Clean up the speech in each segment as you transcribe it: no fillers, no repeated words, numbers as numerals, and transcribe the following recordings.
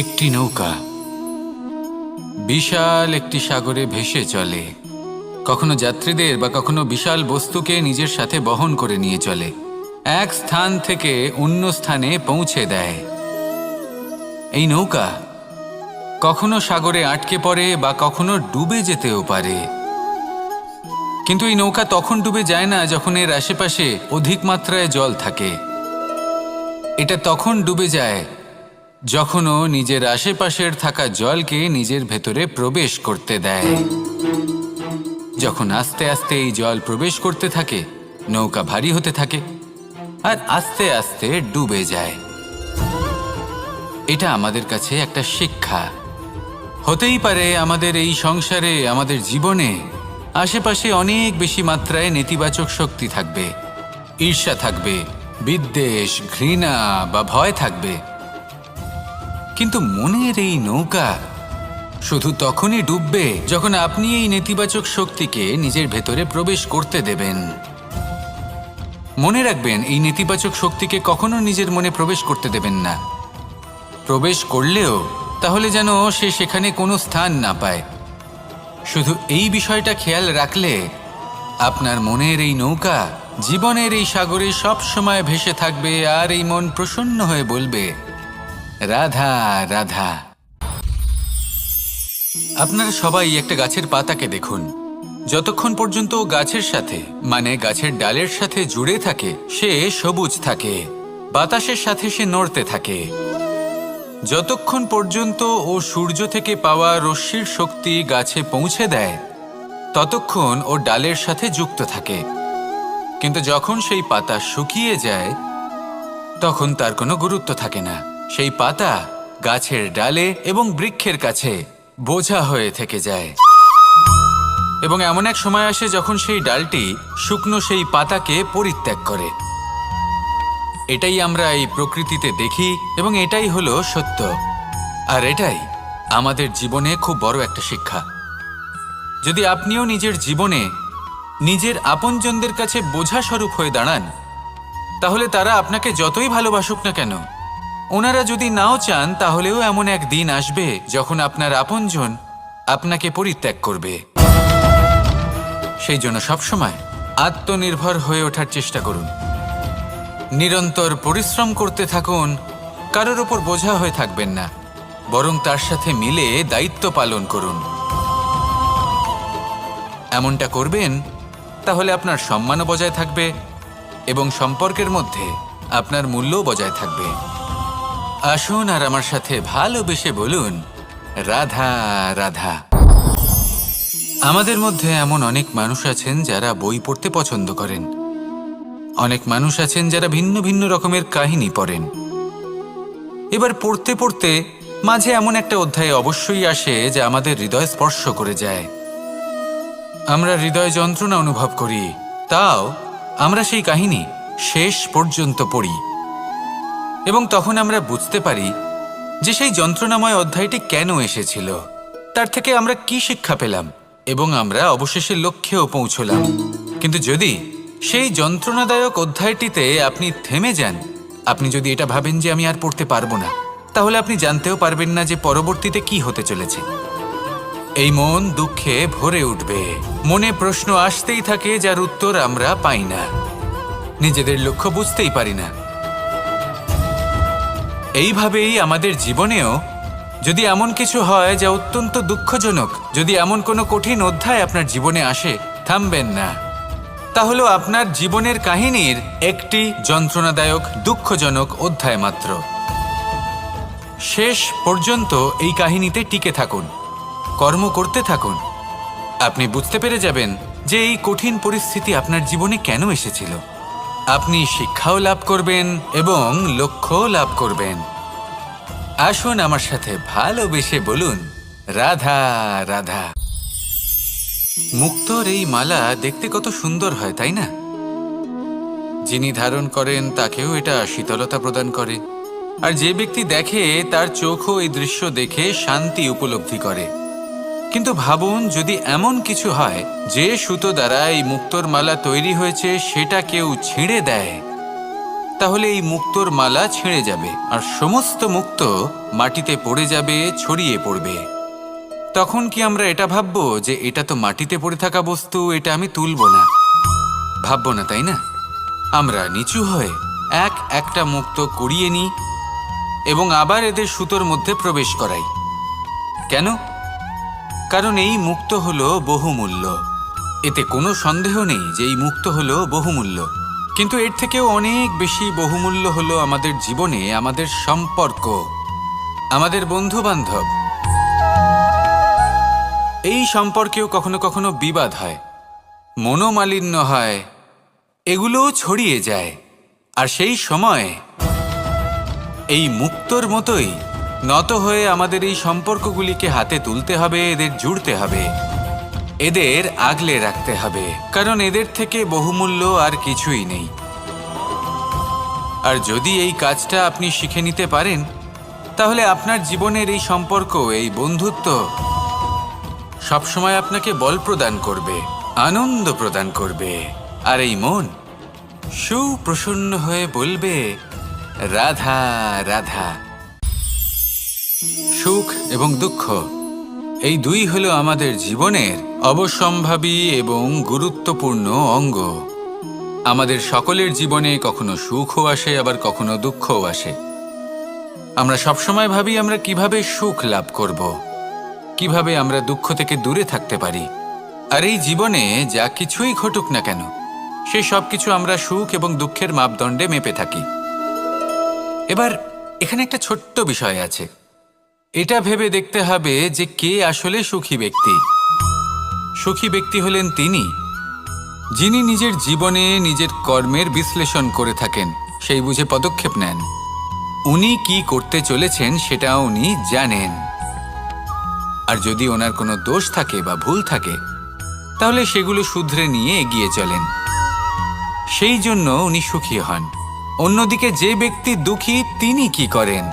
একটি নৌকা বিশাল একটি সাগরে ভেসে চলে। কখনো যাত্রীদের বা কখনো বিশাল বস্তুকে নিজের সাথে বহন করে নিয়ে চলে, এক স্থান থেকে অন্য স্থানে পৌঁছে দেয়। এই নৌকা কখনো সাগরে আটকে পড়ে বা কখনো ডুবে যেতেও পারে, কিন্তু এই নৌকা তখন ডুবে যায় না যখন এর আশেপাশে অধিক মাত্রায় জল থাকে। এটা তখন ডুবে যায় যখন ও নিজের আশেপাশের থাকা জলকে নিজের ভেতরে প্রবেশ করতে দেয়। যখন আস্তে আস্তে এই জল প্রবেশ করতে থাকে, নৌকা ভারী হতে থাকে আর আস্তে আস্তে ডুবে যায়। এটা আমাদের কাছে একটা শিক্ষা। হতেই পারে আমাদের এই সংসারে, আমাদের জীবনে আশেপাশে অনেক বেশি মাত্রায় নেতিবাচক শক্তি থাকবে, ঈর্ষা থাকবে, বিদ্বেষ, ঘৃণা বা ভয় থাকবে, কিন্তু মনের এই নৌকা শুধু তখনই ডুববে যখন আপনি এই নেতিবাচক শক্তিকে নিজের ভেতরে প্রবেশ করতে দেবেন। মনে রাখবেন, এই নেতিবাচক শক্তিকে কখনো নিজের মনে প্রবেশ করতে দেবেন না। প্রবেশ করলেও তাহলে যেন সে সেখানে কোনো স্থান না পায়। শুধু এই বিষয়টা খেয়াল রাখলে আপনার মনের এই নৌকা জীবনের এই সাগরে সব সময় ভেসে থাকবে আর এই মন প্রসন্ন হয়ে বলবে, রাধা রাধা। আপনারা সবাই একটা গাছের পাতাকে দেখুন। যতক্ষণ পর্যন্ত গাছের সাথে, মানে গাছের ডালের সাথে জুড়ে থাকে, সে সবুজ থাকে, বাতাসের সাথে সে নড়তে থাকে। যতক্ষণ পর্যন্ত ও সূর্য থেকে পাওয়া রশ্মির শক্তি গাছে পৌঁছে দেয়, ততক্ষণ ও ডালের সাথে যুক্ত থাকে। কিন্তু যখন সেই পাতা শুকিয়ে যায়, তখন তার কোনো গুরুত্ব থাকে না। সেই পাতা গাছের ডালে এবং বৃক্ষের কাছে বোঝা হয়ে থেকে যায়। এবং এমন এক সময় আসে যখন সেই ডালটি শুকনো সেই পাতাকে পরিত্যাগ করে। এটাই আমরা এই প্রকৃতিতে দেখি এবং এটাই হলো সত্য। আর এটাই আমাদের জীবনে খুব বড় একটা শিক্ষা। যদি আপনিও নিজের জীবনে নিজের আপনজনদের কাছে বোঝা স্বরূপ হয়ে দাঁড়ান, তাহলে তারা আপনাকে যতই ভালোবাসুক না কেন, ওনারা যদি নাও চান, তাহলেও এমন এক দিন আসবে যখন আপনার আপনজন আপনাকে পরিত্যাগ করবে। সেই জন্য সবসময় আত্মনির্ভর হয়ে ওঠার চেষ্টা করুন, নিরন্তর পরিশ্রম করতে থাকুন, কারোর ওপর বোঝা হয়ে থাকবেন না, বরং তার সাথে মিলে দায়িত্ব পালন করুন। এমনটা করবেন, তাহলে আপনার সম্মানও বজায় থাকবে এবং সম্পর্কের মধ্যে আপনার মূল্যও বজায় থাকবে। আসুন আর আমার সাথে ভালোবেসে বলুন, রাধা রাধা। আমাদের মধ্যে এমন অনেক মানুষ আছেন যারা বই পড়তে পছন্দ করেন। অনেক মানুষ আছেন যারা ভিন্ন ভিন্ন রকমের কাহিনী পড়েন। এবার পড়তে পড়তে মাঝে এমন একটা অধ্যায় অবশ্যই আসে যা আমাদের হৃদয় স্পর্শ করে যায়। আমরা হৃদয় যন্ত্রণা অনুভব করি, তাও আমরা সেই কাহিনী শেষ পর্যন্ত পড়ি এবং তখন আমরা বুঝতে পারি যে সেই যন্ত্রণাময় অধ্যায়টি কেন এসেছিল, তার থেকে আমরা কি শিক্ষা পেলাম এবং আমরা অবশেষে লক্ষ্যেও পৌঁছলাম। কিন্তু যদি সেই যন্ত্রণাদায়ক অধ্যায়টিতে আপনি থেমে যান, আপনি যদি এটা ভাবেন যে আমি আর পড়তে পারবো না, তাহলে আপনি জানতেও পারবেন না যে পরবর্তীতে কি হতে চলেছে। এই মন দুঃখে ভরে উঠবে, মনে প্রশ্ন আসতেই থাকে যার উত্তর আমরা পাই না, নিজেদের লক্ষ্য বুঝতেই পারি না। এইভাবেই আমাদের জীবনেও যদি এমন কিছু হয় যা অত্যন্ত দুঃখজনক, যদি এমন কোনো কঠিন অধ্যায় আপনার জীবনে আসে, থামবেন না। তাহলে আপনার জীবনের কাহিনীর একটি যন্ত্রণাদায়ক, দুঃখজনক অধ্যায় মাত্র। শেষ পর্যন্ত এই কাহিনীতে টিকে থাকুন, কর্ম করতে থাকুন। আপনি বুঝতে পেরে যাবেন যে এই কঠিন পরিস্থিতি আপনার জীবনে কেন এসেছিল। আপনি শিক্ষাও লাভ করবেন এবং লক্ষ্যও লাভ করবেন। আসুন আমার সাথে ভালোবেসে বলুন, রাধা রাধা। মুক্তোর এই মালা দেখতে কত সুন্দর হয়, তাই না? যিনি ধারণ করেন তাকেও এটা শীতলতা প্রদান করে, আর যে ব্যক্তি দেখে তার চোখও এই দৃশ্য দেখে শান্তি উপলব্ধি করে। কিন্তু ভাবুন, যদি এমন কিছু হয় যে সুতো দ্বারা এই মুক্তোর মালা তৈরি হয়েছে সেটা কেউ ছিঁড়ে দেয়, তাহলে এই মুক্তোর মালা ছিঁড়ে যাবে আর সমস্ত মুক্তো মাটিতে পড়ে যাবে, ছড়িয়ে পড়বে। তখন কি আমরা এটা ভাববো যে এটা তো মাটিতে পড়ে থাকা বস্তু, এটা আমি তুলব না? ভাববো না, তাই না? আমরা নিচু হয়ে একটা মুক্তো কুড়িয়ে নিই এবং আবার এদের সুতোর মধ্যে প্রবেশ করাই। কেন? কারণ এই মুক্তো হলো বহুমূল্য। এতে কোনো সন্দেহ নেই যে এই মুক্তো হলো বহুমূল্য। কিন্তু এর থেকেও অনেক বেশি বহুমূল্য হলো আমাদের জীবনে আমাদের সম্পর্ক, আমাদের বন্ধু বান্ধব। এই সম্পর্কেও কখনো কখনো বিবাদ হয়, মনোমালিন্য হয়, এগুলোও ছড়িয়ে যায়। আর সেই সময় এই মুক্তোর মতোই নত হয়ে আমাদের এই সম্পর্কগুলিকে হাতে তুলতে হবে, এদের জুড়তে হবে, এদের আগলে রাখতে হবে, কারণ এদের থেকে বহুমূল্য আর কিছুই নেই। আর যদি এই কাজটা আপনি শিখে নিতে পারেন, তাহলে আপনার জীবনের এই সম্পর্ক, এই বন্ধুত্ব সবসময় আপনাকে বল প্রদান করবে, আনন্দ প্রদান করবে। আর এই মন সুপ্রসন্ন হয়ে বলবে, রাধা রাধা। সুখ এবং দুঃখ এই দুই হলো আমাদের জীবনের অবশ্যম্ভাবী এবং গুরুত্বপূর্ণ অঙ্গ। আমাদের সকলের জীবনে কখনো সুখও আসে, আবার কখনো দুঃখও আসে। আমরা সবসময় ভাবি আমরা কিভাবে সুখ লাভ করব, কিভাবে আমরা দুঃখ থেকে দূরে থাকতে পারি। আর এই জীবনে যা কিছুই ঘটুক না কেন, সেই সব কিছু আমরা সুখ এবং দুঃখের মাপদণ্ডে মেপে থাকি। এবার এখানে একটা ছোট্ট বিষয় আছে। এটা ভেবে দেখতে হবে যে কে আসলে সুখী ব্যক্তি। সুখী ব্যক্তি হলেন তিনি যিনি নিজের জীবনে নিজের কর্মের বিশ্লেষণ করে থাকেন, সেই বুঝে পদক্ষেপ নেন। উনি কি করতে চলেছেন সেটা উনি জানেন। আর যদি ওনার কোনো দোষ থাকে বা ভুল থাকে, তাহলে সেগুলো শুধরে নিয়ে এগিয়ে চলেন। সেই জন্য উনি সুখী হন। অন্যদিকে যে ব্যক্তি দুঃখী, তিনি কি করেন?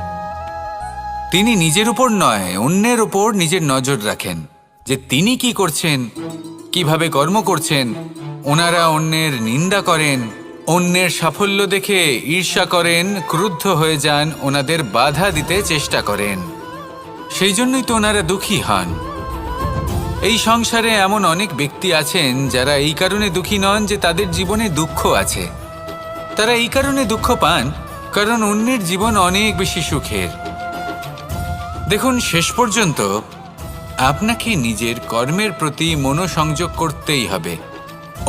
তিনি নিজের উপর নয়, অন্যের উপর নিজের নজর রাখেন যে তিনি কি করছেন, কিভাবে কর্ম করছেন। ওনারা অন্যের নিন্দা করেন, অন্যের সাফল্য দেখে ঈর্ষা করেন, ক্রুদ্ধ হয়ে যান, ওনাদের বাধা দিতে চেষ্টা করেন। সেই জন্যই তো ওনারা দুঃখী হন। এই সংসারে এমন অনেক ব্যক্তি আছেন যারা এই কারণে দুঃখী নন যে তাদের জীবনে দুঃখ আছে। তারা এই কারণে দুঃখ পান কারণ অন্যের জীবন অনেক বেশি সুখের। দেখুন, শেষ পর্যন্ত আপনাকে নিজের কর্মের প্রতি মনোসংযোগ করতেই হবে,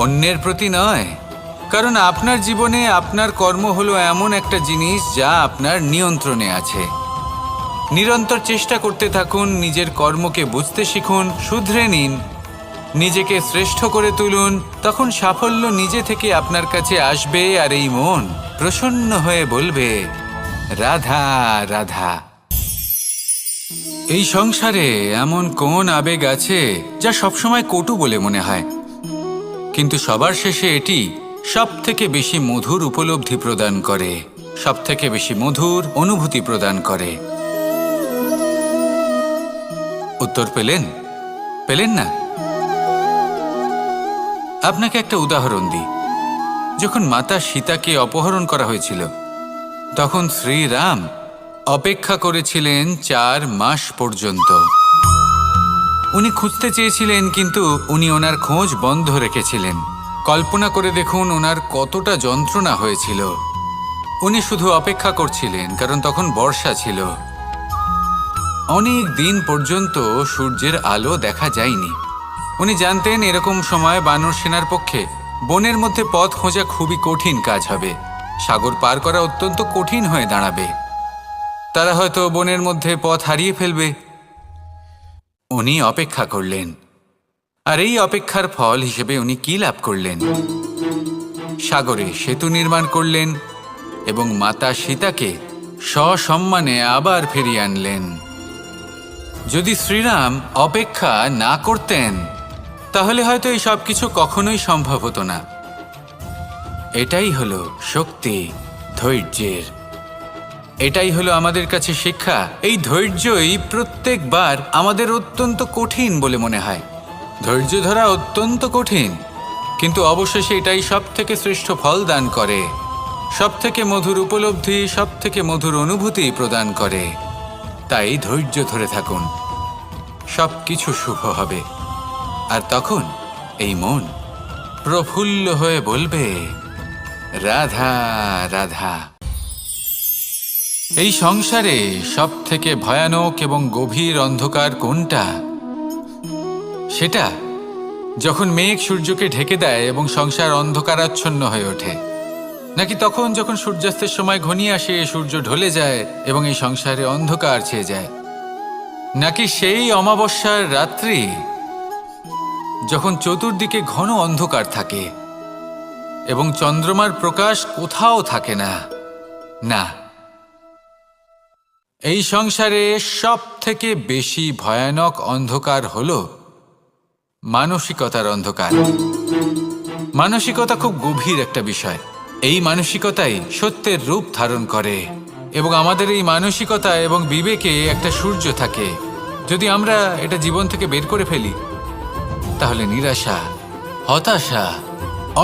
অন্যের প্রতি নয়। কারণ আপনার জীবনে আপনার কর্ম হলো এমন একটা জিনিস যা আপনার নিয়ন্ত্রণে আছে। নিরন্তর চেষ্টা করতে থাকুন, নিজের কর্মকে বুঝতে শিখুন, শুধরে নিন, নিজেকে শ্রেষ্ঠ করে তুলুন। তখন সাফল্য নিজে থেকে আপনার কাছে আসবে, আর এই মন প্রসন্ন হয়ে বলবে, রাধা রাধা। এই সংসারে এমন কোন আবেগ আছে যা সবসময় কটু বলে মনে হয়, কিন্তু সবার শেষে এটি সব থেকে বেশি মধুর উপলব্ধি প্রদান করে, সব থেকে বেশি মধুর অনুভূতি প্রদান করে। উত্তর পেলেন? পেলেন না? আপনাকে একটা উদাহরণ দিই। যখন মাতা সীতাকে অপহরণ করা হয়েছিল, তখন শ্রীরাম অপেক্ষা করেছিলেন 4 মাস পর্যন্ত। উনি খুঁজতে চেয়েছিলেন, কিন্তু উনি ওনার খোঁজ বন্ধ রেখেছিলেন। কল্পনা করে দেখুন ওনার কতটা যন্ত্রণা হয়েছিল। উনি শুধু অপেক্ষা করছিলেন, কারণ তখন বর্ষা ছিল। অনেক দিন পর্যন্ত সূর্যের আলো দেখা যায়নি। উনি জানতেন এরকম সময় বানর সেনার পক্ষে বনের মধ্যে পথ খোঁজা খুবই কঠিন কাজ হবে। সাগর পার করা অত্যন্ত কঠিন হয়ে দাঁড়াবে। তারা হয়তো বনের মধ্যে পথ হারিয়ে ফেলবে। উনি অপেক্ষা করলেন, আর এই অপেক্ষার ফল হিসেবে উনি কি লাভ করলেন? সাগরে সেতু নির্মাণ করলেন এবং মাতা সীতাকে সসম্মানে আবার ফিরিয়ে আনলেন। যদি শ্রীরাম অপেক্ষা না করতেন, তাহলে হয়তো এই সব কিছু কখনোই সম্ভব হতো না। এটাই হলো শক্তি ধৈর্যের। এটাই হলো আমাদের কাছে শিক্ষা। এই ধৈর্যই প্রত্যেকবার আমাদের অত্যন্ত কঠিন বলে মনে হয়। ধৈর্য ধরা অত্যন্ত কঠিন, কিন্তু অবশেষে এটাই সব থেকে শ্রেষ্ঠ ফল দান করে, সব থেকে মধুর উপলব্ধি, সব থেকে মধুর অনুভূতি প্রদান করে। তাই ধৈর্য ধরে থাকুন, সবকিছু শুভ হবে। আর তখন এই মন প্রফুল্ল হয়ে বলবে, রাধা রাধা। এই সংসারে সব থেকে ভয়ানক এবং গভীর অন্ধকার কোনটা? সেটা যখন মেঘ সূর্যকে ঢেকে দেয় এবং সংসার অন্ধকারাচ্ছন্ন হয়ে ওঠে, নাকি তখন যখন সূর্যাস্তের সময় ঘনিয়ে আসে, সূর্য ঢলে যায় এবং এই সংসারে অন্ধকার ছেয়ে যায়, নাকি সেই অমাবস্যার রাত্রি যখন চতুর্দিকে ঘন অন্ধকার থাকে এবং চন্দ্রমার প্রকাশ কোথাও থাকে না? না, এই সংসারে সব থেকে বেশি ভয়ানক অন্ধকার হলো মানসিকতার অন্ধকার। মানসিকতা খুব গভীর একটা বিষয়। এই মানসিকতাই সত্যের রূপ ধারণ করে এবং আমাদের এই মানসিকতা এবং বিবেকে একটা সূর্য থাকে। যদি আমরা এটা জীবন থেকে বের করে ফেলি, তাহলে নিরাশা, হতাশা,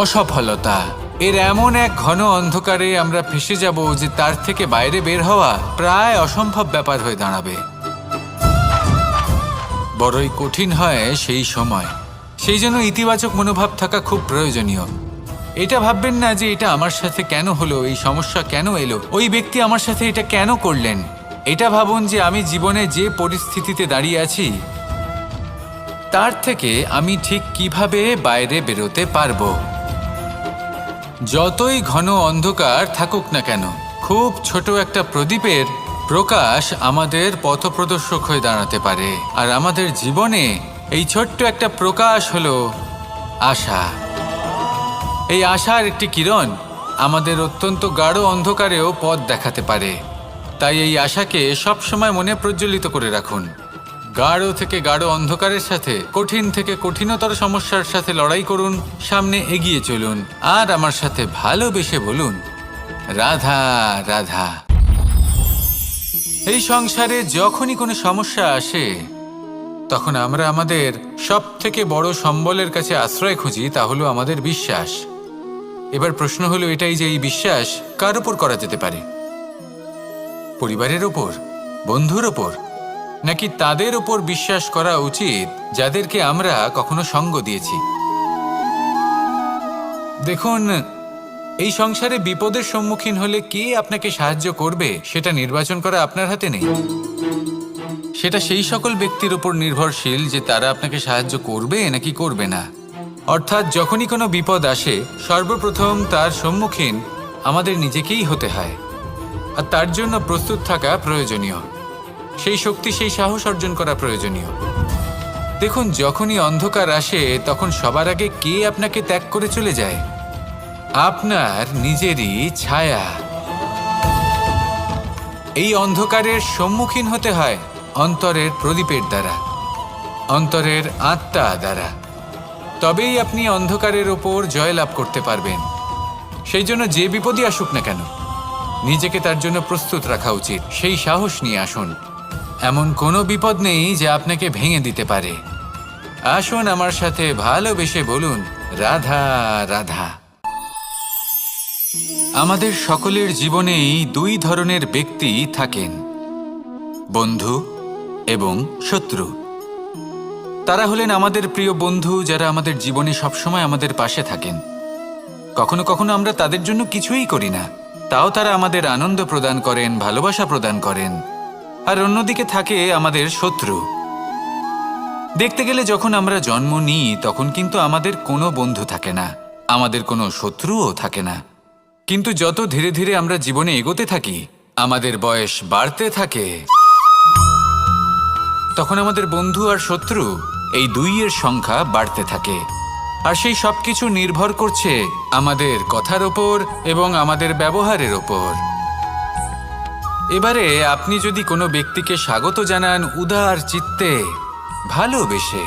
অসফলতা এর এমন এক ঘন অন্ধকারে আমরা ফেসে যাব যে তার থেকে বাইরে বের হওয়া প্রায় অসম্ভব ব্যাপার হয়ে দাঁড়াবে। বড়ই কঠিন হয় সেই সময়। সেই জন্য ইতিবাচক মনোভাব থাকা খুব প্রয়োজনীয়। এটা ভাববেন না যে এটা আমার সাথে কেন হলো, এই সমস্যা কেন এলো, ওই ব্যক্তি আমার সাথে এটা কেন করলেন। এটা ভাবুন যে আমি জীবনে যে পরিস্থিতিতে দাঁড়িয়ে আছি তার থেকে আমি ঠিক কিভাবে বাইরে বেরোতে পারবো। যতই ঘন অন্ধকার থাকুক না কেন, খুব ছোট একটা প্রদীপের প্রকাশ আমাদের পথপ্রদর্শক হয়ে দাঁড়াতে পারে। আর আমাদের জীবনে এই ছোট্ট একটা প্রকাশ হলো আশা। এই আশার একটি কিরণ আমাদের অত্যন্ত গাঢ় অন্ধকারেও পথ দেখাতে পারে। তাই এই আশাকে সবসময় মনে প্রজ্বলিত করে রাখুন। গাঢ় থেকে গাঢ় অন্ধকারের সাথে, কঠিন থেকে কঠিনতর সমস্যার সাথে লড়াই করুন, সামনে এগিয়ে চলুন, আর আমার সাথে ভালোবেসে বলুন, রাধা রাধা। এই সংসারে যখনই কোনো সমস্যা আসে, তখন আমরা আমাদের সব থেকে বড় সম্বলের কাছে আশ্রয় খুঁজি, তা হলো আমাদের বিশ্বাস। এবার প্রশ্ন হলো এটাই যে এই বিশ্বাস কার ওপর করা যেতে পারে? পরিবারের ওপর, বন্ধুর ওপর, নাকি তাদের ওপর বিশ্বাস করা উচিত যাদেরকে আমরা কখনো সঙ্গ দিয়েছি? দেখুন, এই সংসারে বিপদের সম্মুখীন হলে কে আপনাকে সাহায্য করবে সেটা নির্বাচন করা আপনার হাতে নেই। সেটা সেই সকল ব্যক্তির উপর নির্ভরশীল যে তারা আপনাকে সাহায্য করবে নাকি করবে না। অর্থাৎ যখনই কোনো বিপদ আসে, সর্বপ্রথম তার সম্মুখীন আমাদের নিজেকেই হতে হয়, আর তার জন্য প্রস্তুত থাকা প্রয়োজনীয়। সেই শক্তি, সেই সাহস অর্জন করা প্রয়োজনীয়। দেখুন, যখনই অন্ধকার আসে তখন সবার আগে কে আপনাকে ত্যাগ করে চলে যায়? আপনার নিজেরই ছায়া। এই অন্ধকারের সম্মুখীন হতে হয় অন্তরের প্রদীপের দ্বারা, অন্তরের আত্মা দ্বারা। তবেই আপনি অন্ধকারের ওপর জয়লাভ করতে পারবেন। সেই জন্য যে বিপদই আসুক না কেন, নিজেকে তার জন্য প্রস্তুত রাখা উচিত। সেই সাহস নিয়ে আসুন। এমন কোনো বিপদ নেই যা আপনাকে ভেঙে দিতে পারে। আসুন আমার সাথে ভালোবেসে বলুন, রাধা রাধা। আমাদের সকলের জীবনেই দুই ধরনের ব্যক্তি থাকেন, বন্ধু এবং শত্রু। তারা হলেন আমাদের প্রিয় বন্ধু, যারা আমাদের জীবনে সবসময় আমাদের পাশে থাকেন। কখনো কখনো আমরা তাদের জন্য কিছুই করি না, তাও তারা আমাদের আনন্দ প্রদান করেন, ভালোবাসা প্রদান করেন। আর অন্যদিকে থাকে আমাদের শত্রু। দেখতে গেলে যখন আমরা জন্ম নিই তখন কিন্তু আমাদের কোনো বন্ধু থাকে না, আমাদের কোনো শত্রুও থাকে না। কিন্তু যত ধীরে ধীরে আমরা জীবনে এগোতে থাকি, আমাদের বয়স বাড়তে থাকে, তখন আমাদের বন্ধু আর শত্রু এই দুইয়ের সংখ্যা বাড়তে থাকে। আর সেই সব কিছু নির্ভর করছে আমাদের কথার ওপর এবং আমাদের ব্যবহারের ওপর। এবারে আপনি যদি কোনো ব্যক্তিকে স্বাগত জানান উদার চিত্তে, ভালোবেসে,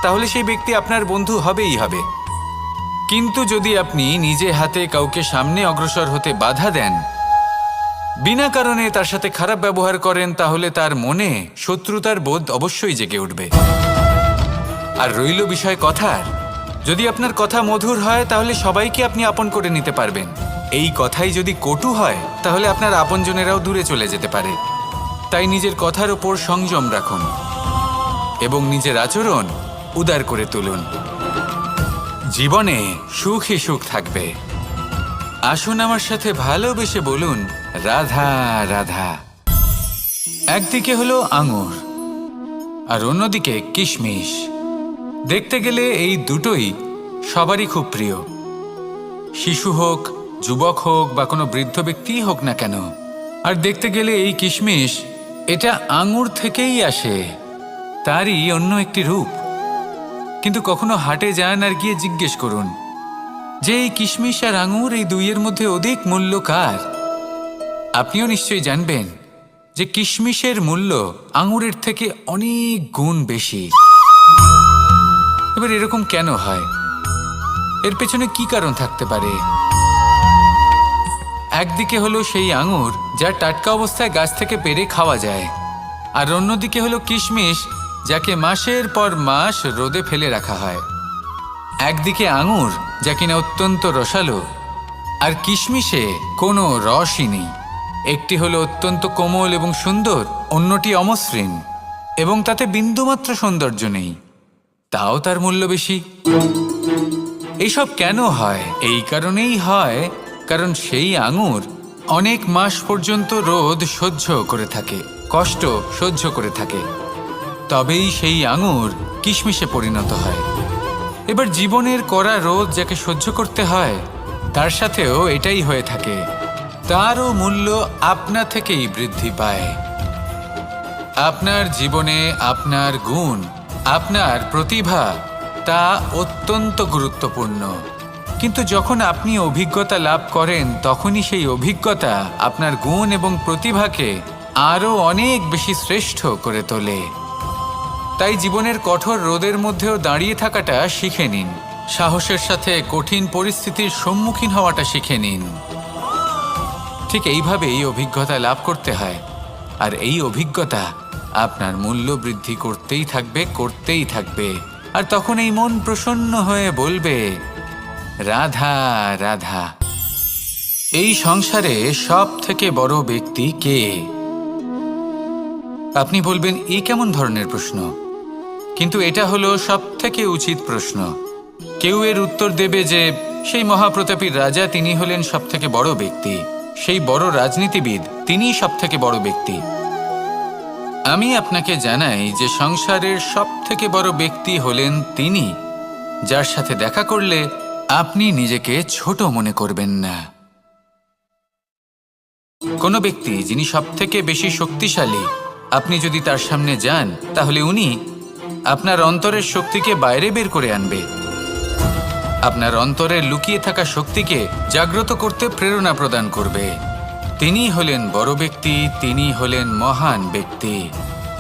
তাহলে সেই ব্যক্তি আপনার বন্ধু হবেই হবে। কিন্তু যদি আপনি নিজে হাতে কাউকে সামনে অগ্রসর হতে বাধা দেন, বিনা কারণে তার সাথে খারাপ ব্যবহার করেন, তাহলে তার মনে শত্রুতার বোধ অবশ্যই জেগে উঠবে। আর রইল বিষয় কথার, যদি আপনার কথা মধুর হয় তাহলে সবাইকে আপনি আপন করে নিতে পারবেন। এই কথাই যদি কটু হয় তাহলে আপনার আপনজনেরাও দূরে চলে যেতে পারে। তাই নিজের কথার ওপর সংযম রাখুন এবং নিজের আচরণ উদার করে তুলুন। জীবনে সুখই সুখ থাকবে। আসুন আমার সাথে ভালোবেসে বলুন, রাধা রাধা। একদিকে হলো আঙুর আর অন্যদিকে কিশমিশ। দেখতে গেলে এই দুটোই সবারই খুব প্রিয়। শিশু হোক, যুবক হোক বা কোনো বৃদ্ধ ব্যক্তি হোক না কেন। আর দেখতে গেলে এই কিশমিশ, এটা আঙুর থেকেই আসে, তারই অন্য একটি রূপ। কিন্তু কখনো হাটে যান আর গিয়ে জিজ্ঞেস করুন যে এই কিশমিশ আর আঙুর, এই দুইয়ের মধ্যে অধিক মূল্য কার? আপনিও নিশ্চয়ই জানবেন যে কিশমিশের মূল্য আঙুরের থেকে অনেক গুণ বেশি। এবার এরকম কেন হয়? এর পেছনে কি কারণ থাকতে পারে? একদিকে হলো সেই আঙুর যা টাটকা অবস্থায় গাছ থেকে পেড়ে খাওয়া যায়, আর অন্যদিকে হলো কিশমিশ যাকে মাসের পর মাস রোদে ফেলে রাখা হয়। একদিকে আঙুর যা কিনা অত্যন্ত রসালো, আর কিশমিশে কোনো রসই নেই। একটি হলো অত্যন্ত কোমল এবং সুন্দর, অন্যটি অমসৃণ এবং তাতে বিন্দুমাত্র সৌন্দর্য নেই, তাও তার মূল্য বেশি। এইসব কেন হয়? এই কারণেই হয় কারণ সেই আঙুর অনেক মাস পর্যন্ত রোদ সহ্য করে থাকে, কষ্ট সহ্য করে থাকে, তবেই সেই আঙুর কিশমিশে পরিণত হয়। এবার জীবনের কড়া রোদ যাকে সহ্য করতে হয়, তার সাথেও এটাই হয়ে থাকে। তারও মূল্য আপনা থেকেই বৃদ্ধি পায়। আপনার জীবনে আপনার গুণ, আপনার প্রতিভা, তা অত্যন্ত গুরুত্বপূর্ণ। কিন্তু যখন আপনি অভিজ্ঞতা লাভ করেন, তখনই সেই অভিজ্ঞতা আপনার গুণ এবং প্রতিভাকে আরও অনেক বেশি শ্রেষ্ঠ করে তোলে। তাই জীবনের কঠোর রোদের মধ্যেও দাঁড়িয়ে থাকাটা শিখে নিন। সাহসের সাথে কঠিন পরিস্থিতির সম্মুখীন হওয়াটা শিখে নিন। ঠিক এইভাবেই অভিজ্ঞতা লাভ করতে হয়, আর এই অভিজ্ঞতা আপনার মূল্য বৃদ্ধি করতেই থাকবে, করতেই থাকবে। আর তখন এই মন প্রসন্ন হয়ে বলবে, রাধা রাধা। এই সংসারে সব থেকে বড় ব্যক্তি কে? আপনি বলবেন, এই কেমন ধরনের প্রশ্ন? কিন্তু এটা হলো সব থেকে উচিত প্রশ্ন। কেউ এর উত্তর দেবে যে সেই মহাপ্রতাপী রাজা, তিনি হলেন সব থেকে বড় ব্যক্তি, সেই বড় রাজনীতিবিদ, তিনিই সব থেকে বড় ব্যক্তি। আমি আপনাকে জানাই যে সংসারের সব থেকে বড় ব্যক্তি হলেন তিনি, যার সাথে দেখা করলে আপনি নিজেকে ছোট মনে করবেন না। কোনো ব্যক্তি যিনি সব থেকে বেশি শক্তিশালী, আপনি যদি তার সামনে যান, তাহলে উনি আপনার অন্তরের শক্তিকে বাইরে বের করে আনবে। আপনার অন্তরের লুকিয়ে থাকা শক্তিকে জাগ্রত করতে প্রেরণা প্রদান করবে। তিনি হলেন বড় ব্যক্তি, তিনি হলেন মহান ব্যক্তি।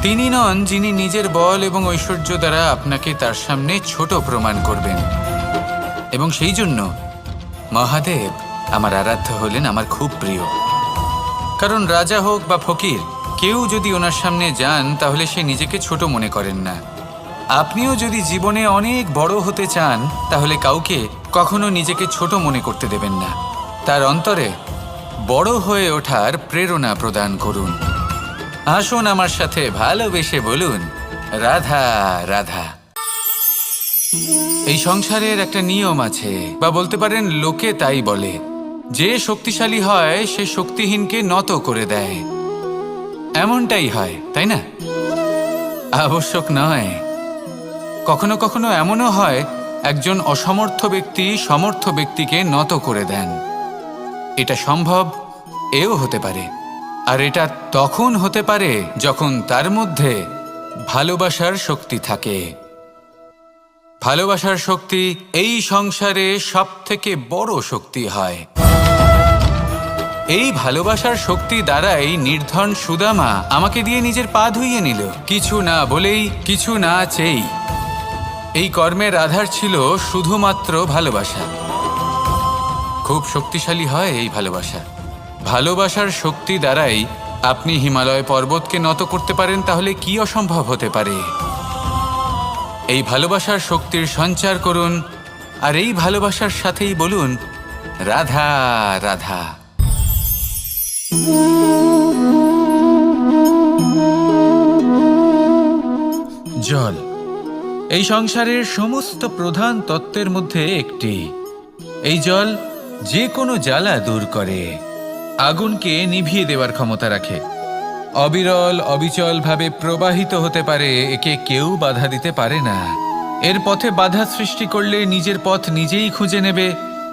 তিনি নন যিনি নিজের বল এবং ঐশ্বর্য দ্বারা আপনাকে তার সামনে ছোট প্রমাণ করবেন। এবং সেই জন্য মহাদেব আমার আরাধ্য হলেন আমার খুব প্রিয়। কারণ রাজা হোক বা ফকির, কেউ যদি ওনার সামনে যান, তাহলে সে নিজেকে ছোট মনে করেন না। আপনিও যদি জীবনে অনেক বড় হতে চান, তাহলে কাউকে কখনো নিজেকে ছোট মনে করতে দেবেন না। তার অন্তরে বড় হয়ে ওঠার প্রেরণা প্রদান করুন। আসুন আমার সাথে ভালোবেসে বলুন, রাধা রাধা। এই সংসারের একটা নিয়ম আছে, বা বলতে পারেন লোকে তাই বলে, যে শক্তিশালী হয় সে শক্তিহীনকে নত করে দেয়। এমনটাই হয়, তাই না? আবশ্যক নয়। কখনো কখনো এমনও হয়, একজন অসমর্থ ব্যক্তি সমর্থ ব্যক্তিকে নত করে দেন। এটা সম্ভব, এও হতে পারে। আর এটা তখন হতে পারে যখন তার মধ্যে ভালোবাসার শক্তি থাকে। ভালোবাসার শক্তি এই সংসারে সব থেকে বড় শক্তি হয়। এই ভালোবাসার শক্তি দ্বারাই নির্ধন সুদামা আমাকে দিয়ে নিজের পা ধুইয়ে নিল, কিছু না বলেই, কিছু না চেয়েই। এই কর্মের আধার ছিল শুধুমাত্র ভালোবাসা। খুব শক্তিশালী হয় এই ভালোবাসা। ভালোবাসার শক্তি দ্বারাই আপনি হিমালয় পর্বতকে নত করতে পারেন, তাহলে কি অসম্ভব হতে পারে? এই ভালোবাসার শক্তির সঞ্চার করুন, আর এই ভালোবাসার সাথেই বলুন, রাধা রাধা। জল এই সংসারের সমস্ত প্রধান তত্ত্বের মধ্যে একটি। এই জল যে কোনো জ্বালা দূর করে, আগুনকে নিভিয়ে দেওয়ার ক্ষমতা রাখে, অবিরল অবিচলভাবে প্রবাহিত হতে পারে, একে কেউ বাধা দিতে পারে না। এর পথে বাধা সৃষ্টি করলে নিজের পথ নিজেই খুঁজে নেবে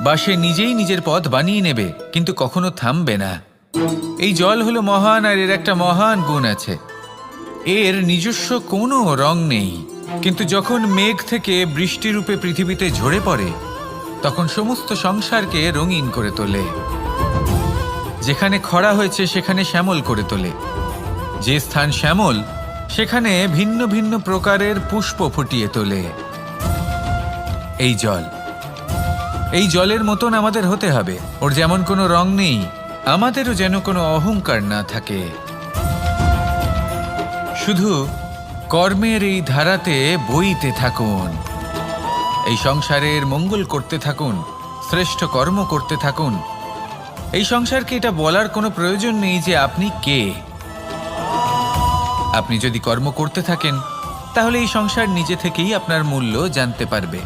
বা সে নিজেই নিজের পথ বানিয়ে নেবে, কিন্তু কখনো থামবে না। এই জল হলো মহান, আর এর একটা মহান গুণ আছে, এর নিজস্ব কোনো রং নেই। কিন্তু যখন মেঘ থেকে বৃষ্টিরূপে পৃথিবীতে ঝরে পড়ে, তখন সমস্ত সংসারকে রঙিন করে তোলে। যেখানে খরা হয়েছে সেখানে শ্যামল করে তোলে, যে স্থান শ্যামল সেখানে ভিন্ন ভিন্ন প্রকারের পুষ্প ফুটিয়ে তোলে। এই জল, এই জলের মতন আমাদের হতে হবে। ওর যেমন কোনো রং নেই, আমাদেরও যেন কোনো অহংকার না থাকে। শুধু কর্মের এই ধারাতে বইতে থাকুন, এই সংসারের মঙ্গল করতে থাকুন, শ্রেষ্ঠ কর্ম করতে থাকুন। এই সংসারকে এটা বলার কোনো প্রয়োজন নেই যে আপনি কে। আপনি যদি কর্ম করতে থাকেন, তাহলে এই সংসার নিজে থেকেই আপনার মূল্য জানতে পারবে,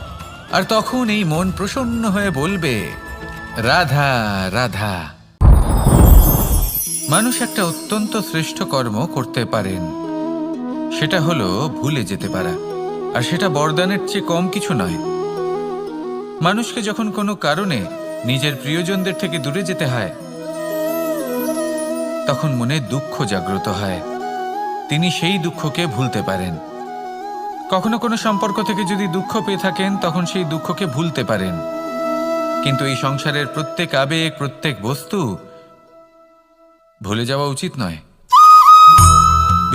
আর তখন এই মন প্রসন্ন হয়ে বলবে, রাধা রাধা। মানুষ একটা অত্যন্ত শ্রেষ্ঠ কর্ম করতে পারেন, সেটা হলো ভুলে যেতে পারা, আর সেটা বরদানের চেয়ে কম কিছু নয়। মানুষকে যখন কোনো কারণে নিজের প্রিয়জনদের থেকে দূরে যেতে হয়, তখন মনে দুঃখ জাগ্রত হয়, তিনি সেই দুঃখকে ভুলতে পারেন। কখনো কোনো সম্পর্ক থেকে যদি দুঃখ পেয়ে থাকেন, তখন সেই দুঃখকে ভুলতে পারেন। কিন্তু এই সংসারের প্রত্যেক আবেগ, প্রত্যেক বস্তু ভুলে যাওয়া উচিত নয়।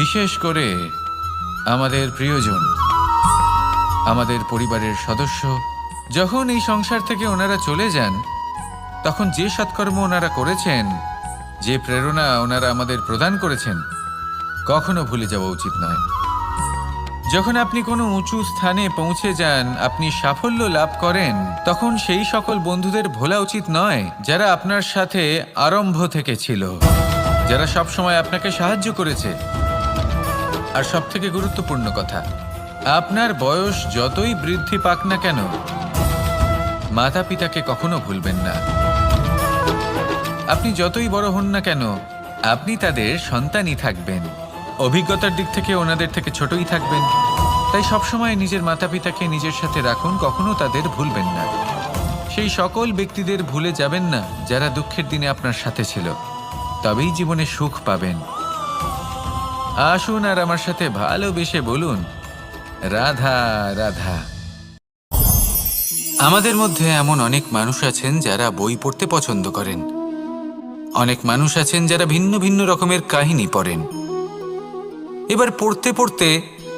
বিশেষ করে আমাদের প্রিয়জন, আমাদের পরিবারের সদস্য, যখন এই সংসার থেকে ওনারা চলে যান, তখন যে সৎকর্ম ওনারা করেছেন, যে প্রেরণা ওনারা আমাদের প্রদান করেছেন, কখনো ভুলে যাওয়া উচিত নয়। যখন আপনি কোনো উঁচু স্থানে পৌঁছে যান, আপনি সাফল্য লাভ করেন, তখন সেই সকল বন্ধুদের ভোলা উচিত নয় যারা আপনার সাথে আরম্ভ থেকে ছিল, যারা সবসময় আপনাকে সাহায্য করেছে। আর সবথেকে গুরুত্বপূর্ণ কথা, আপনার বয়স যতই বৃদ্ধি পাক না কেন, মাতা পিতাকে কখনো ভুলবেন না। আপনি যতই বড় হন না কেন, আপনি তাদের সন্তানই থাকবেন। অভিজ্ঞতার দিক থেকে ওনাদের থেকে ছোটই থাকবেন। তাই সবসময় নিজের মাতা পিতাকে নিজের সাথে রাখুন, কখনো তাদের ভুলবেন না। সেই সকল ব্যক্তিদের ভুলে যাবেন না যারা দুঃখের দিনে আপনার সাথে ছিল, তবেই জীবনে সুখ পাবেন। আসুন আর আমার সাথে ভালোবেসে বলুন, রাধা রাধা। আমাদের মধ্যে এমন অনেক মানুষ আছেন যারা বই পড়তে পছন্দ করেন, অনেক মানুষ আছেন যারা ভিন্ন ভিন্ন রকমের কাহিনী পড়েন। এবার পড়তে পড়তে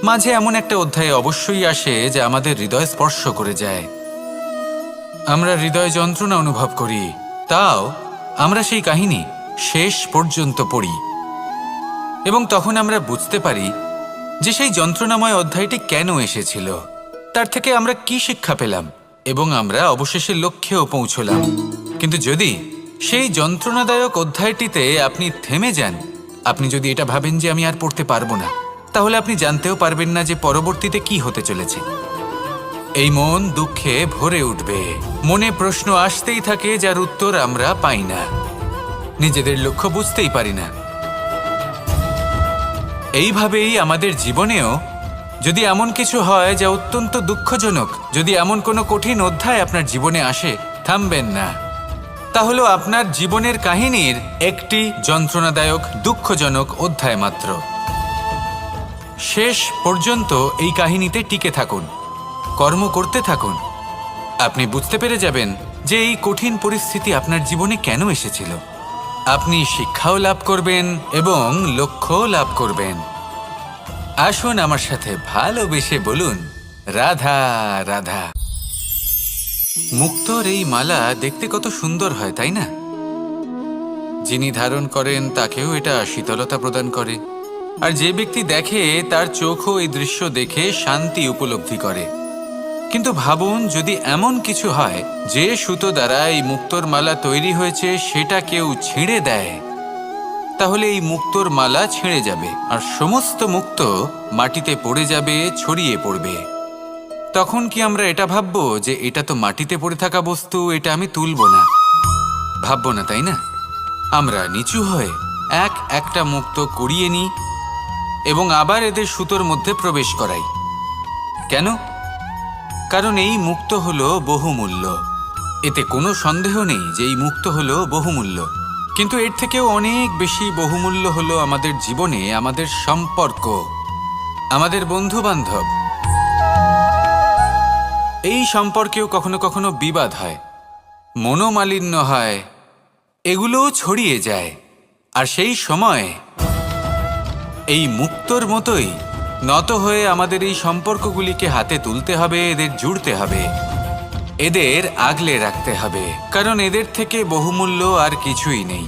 মাঝে এমন একটা অধ্যায় অবশ্যই আসে যা আমাদের হৃদয় স্পর্শ করে যায়। আমরা হৃদয় যন্ত্রণা অনুভব করি, তাও আমরা সেই কাহিনী শেষ পর্যন্ত পড়ি, এবং তখন আমরা বুঝতে পারি যে সেই যন্ত্রণাময় অধ্যায়টি কেন এসেছিল, তার থেকে আমরা কি শিক্ষা পেলাম, এবং আমরা অবশেষে লক্ষ্যেও পৌঁছলাম। কিন্তু যদি সেই যন্ত্রণাদায়ক অধ্যায়টিতে আপনি থেমে যান, আপনি যদি এটা ভাবেন যে আমি আর পড়তে পারবো না, তাহলে আপনি জানতেও পারবেন না যে পরবর্তীতে কি হতে চলেছে। এই মন দুঃখে ভরে উঠবে, মনে প্রশ্ন আসতেই থাকে যার উত্তর আমরা পাই না, নিজেদের লক্ষ্য বুঝতেই পারি না। এইভাবেই আমাদের জীবনেও যদি এমন কিছু হয় যা অত্যন্ত দুঃখজনক, যদি এমন কোনো কঠিন অধ্যায় আপনার জীবনে আসে, থামবেন না। তা হলো আপনার জীবনের কাহিনীর একটি যন্ত্রণাদায়ক, দুঃখজনক অধ্যায় মাত্র। শেষ পর্যন্ত এই কাহিনীতে টিকে থাকুন, কর্ম করতে থাকুন। আপনি বুঝতে পেরে যাবেন যে এই কঠিন পরিস্থিতি আপনার জীবনে কেন এসেছিল। আপনি শিক্ষাও লাভ করবেন এবং লক্ষ্যও লাভ করবেন। আসুন আমার সাথে ভালোবেসে বলুন, রাধা রাধা। মুক্তোর এই মালা দেখতে কত সুন্দর হয়, তাই না? যিনি ধারণ করেন তাকেও এটা শীতলতা প্রদান করে, আর যে ব্যক্তি দেখে তার চোখও এই দৃশ্য দেখে শান্তি উপলব্ধি করে। কিন্তু ভাবুন, যদি এমন কিছু হয় যে সুতো দ্বারা এই মুক্তোর মালা তৈরি হয়েছে সেটা কেউ ছিঁড়ে দেয়, তাহলে এই মুক্তোর মালা ছিঁড়ে যাবে আর সমস্ত মুক্তো মাটিতে পড়ে যাবে, ছড়িয়ে পড়বে। তখন কি আমরা এটা ভাববো যে এটা তো মাটিতে পড়ে থাকা বস্তু, এটা আমি তুলব না? ভাববো না, তাই না? আমরা নিচু হয়ে একটা মুক্তো কুড়িয়ে নিই এবং আবার এদের সুতোর মধ্যে প্রবেশ করাই। কেন? কারণ এই মুক্তো হলো বহুমূল্য। এতে কোনো সন্দেহ নেই যে এই মুক্তো হলো বহুমূল্য। কিন্তু এর থেকেও অনেক বেশি বহুমূল্য হলো আমাদের জীবনে আমাদের সম্পর্ক, আমাদের বন্ধু বান্ধব। এই সম্পর্কেও কখনো কখনো বিবাদ হয়, মনোমালিন্য হয়, এগুলোও ছড়িয়ে যায়। আর সেই সময় এই মুক্তোর মতোই নত হয়ে আমাদের এই সম্পর্কগুলিকে হাতে তুলতে হবে, এদের জুড়তে হবে, এদের আগলে রাখতে হবে, কারণ এদের থেকে বহুমূল্য আর কিছুই নেই।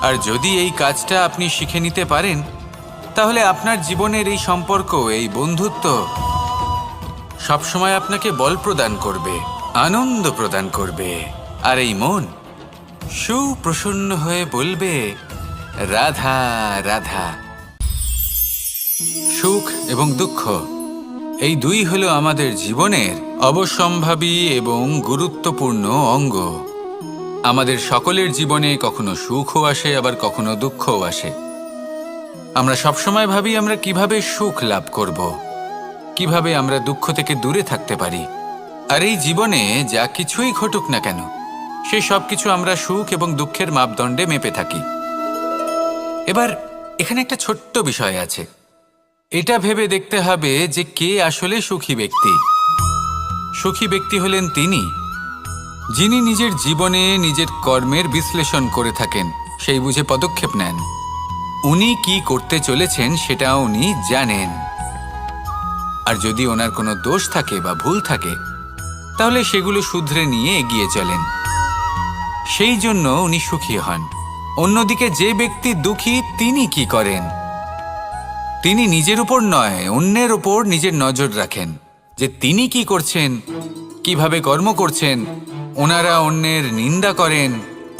আর যদি এই কাজটা আপনি শিখে নিতে পারেন, তাহলে আপনার জীবনের এই সম্পর্ক, এই বন্ধুত্ব সবসময় আপনাকে বল প্রদান করবে, আনন্দ প্রদান করবে। আর এই মন সুপ্রসন্ন হয়ে বলবে, রাধা রাধা। সুখ এবং দুঃখ এই দুই হলো আমাদের জীবনের অবশ্যম্ভাবী এবং গুরুত্বপূর্ণ অঙ্গ। আমাদের সকলের জীবনে কখনো সুখও আসে, আবার কখনো দুঃখও আসে। আমরা সবসময় ভাবি আমরা কিভাবে সুখ লাভ করব, কিভাবে আমরা দুঃখ থেকে দূরে থাকতে পারি। আর এই জীবনে যা কিছুই ঘটুক না কেন, সেই সব কিছু আমরা সুখ এবং দুঃখের মাপদণ্ডে মেপে থাকি। এবার এখানে একটা ছোট্ট বিষয় আছে, এটা ভেবে দেখতে হবে যে কে আসলে সুখী ব্যক্তি। সুখী ব্যক্তি হলেন তিনি যিনি নিজের জীবনে নিজের কর্মের বিশ্লেষণ করে থাকেন, সেই বুঝে পদক্ষেপ নেন। উনি কি করতে চলেছেন সেটা উনি জানেন। আর যদি ওনার কোনো দোষ থাকে বা ভুল থাকে, তাহলে সেগুলো শুধরে নিয়ে এগিয়ে চলেন। সেই জন্য উনি সুখী হন। অন্যদিকে যে ব্যক্তি দুঃখী, তিনি কি করেন? তিনি নিজের উপর নয়, অন্যের উপর নিজের নজর রাখেন যে তিনি কি করছেন, কিভাবে কর্ম করছেন। ওনারা অন্যের নিন্দা করেন,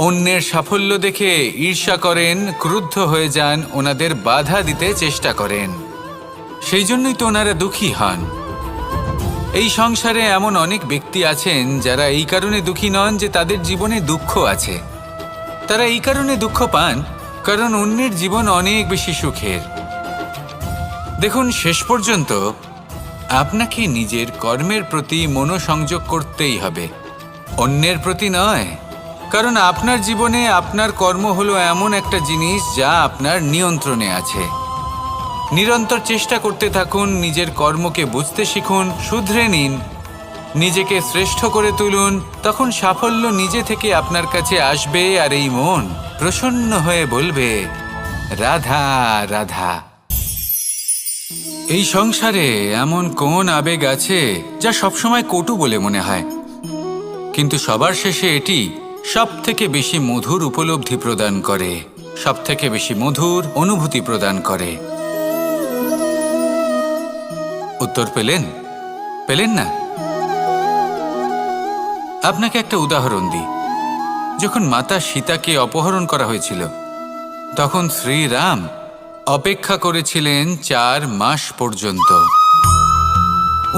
অন্যের সাফল্য দেখে ঈর্ষা করেন, ক্রুদ্ধ হয়ে যান, ওনাদের বাধা দিতে চেষ্টা করেন। সেই জন্যই তো ওনারা দুঃখী হন। এই সংসারে এমন অনেক ব্যক্তি আছেন যারা এই কারণে দুঃখী নন যে তাদের জীবনে দুঃখ আছে। তারা এই কারণে দুঃখ পান কারণ অন্যের জীবন অনেক বেশি সুখের। দেখুন, শেষ পর্যন্ত আপনাকে নিজের কর্মের প্রতি মনোসংযোগ করতেই হবে, অন্যের প্রতি নয়। কারণ আপনার জীবনে আপনার কর্ম হলো এমন একটা জিনিস যা আপনার নিয়ন্ত্রণে আছে। নিরন্তর চেষ্টা করতে থাকুন, নিজের কর্মকে বুঝতে শিখুন, শুধরে নিন, নিজেকে শ্রেষ্ঠ করে তুলুন। তখন সাফল্য নিজে থেকে আপনার কাছে আসবে আর এই মন প্রসন্ন হয়ে বলবে, রাধা রাধা। এই সংসারে এমন কোন আবেগ আছে যা সবসময় কটু বলে মনে হয়, কিন্তু সবার শেষে এটি সব থেকে বেশি মধুর উপলব্ধি প্রদান করে, সব থেকে বেশি মধুর অনুভূতি প্রদান করে। উত্তর পেলেন? পেলেন না? আপনাকে একটা উদাহরণ দিই। যখন মাতা সীতাকে অপহরণ করা হয়েছিল, তখন শ্রীরাম অপেক্ষা করেছিলেন 4 মাস পর্যন্ত।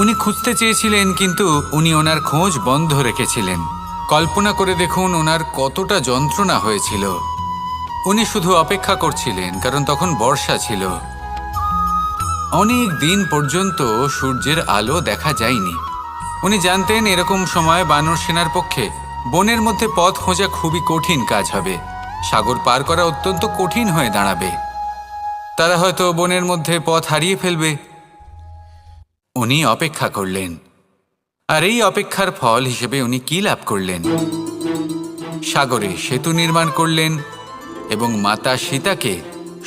উনি খুঁজতে চেয়েছিলেন, কিন্তু উনি ওনার খোঁজ বন্ধ রেখেছিলেন। কল্পনা করে দেখুন ওনার কতটা যন্ত্রণা হয়েছিল। উনি শুধু অপেক্ষা করছিলেন, কারণ তখন বর্ষা ছিল। অনেক দিন পর্যন্ত সূর্যের আলো দেখা যায়নি। উনি জানতেন এরকম সময় বানর সেনার পক্ষে বনের মধ্যে পথ খোঁজা খুবই কঠিন কাজ হবে, সাগর পার করা অত্যন্ত কঠিন হয়ে দাঁড়াবে। তারা হয়তো বনের মধ্যে পথ হারিয়ে ফেলবে। উনি অপেক্ষা করলেন, আর এই অপেক্ষার ফল হিসেবে উনি কি লাভ করলেন? সাগরে সেতু নির্মাণ করলেন এবং মাতা সীতাকে